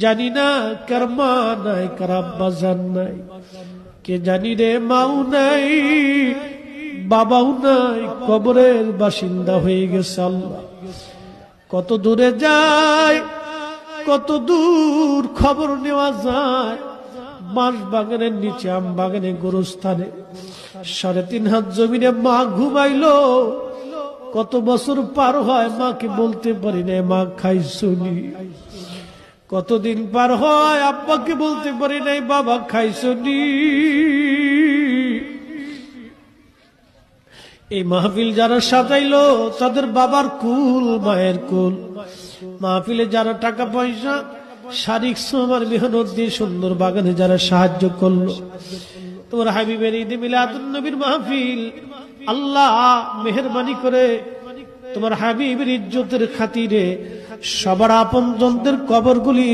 জানি না কার মা নাই, কার আব্বা জান নাই, কে জানি রে মাও নাই, বাবাও নাই, কবরের বাসিন্দা হয়ে গেছে। আল্লাহ কত দূরে যায়, কত দূর খবর নেওয়া যায়। বাঁশ বাগানের নিচে, আম বাগানে, গোরস্থানে 3.5 হাত জমিনে মা ঘুমাইলো। কত বছর পার হয়, মাকে বলতে পারি না মা খাইছুনি। কতদিন পার হয়, আব্বাকে বলতে পারি নাই বাবা খাইছুনি। এই মাহফিল যারা সাজাইলো তাদের বাবার কুল, মায়ের কুল। মাহফিলে যারা টাকা পয়সা, শারীরিক শ্রমের মেহনত দিয়ে সুন্দর বাগানে যারা সাহায্য করলো, তোমার হাবিবের ঈদ মিলাদুন নবীর মাহফিল, আল্লাহ মেহেরবানি করে তোমার হাবিবের ইজ্জতের খাতিরে সবার আপনজনদের কবরগুলি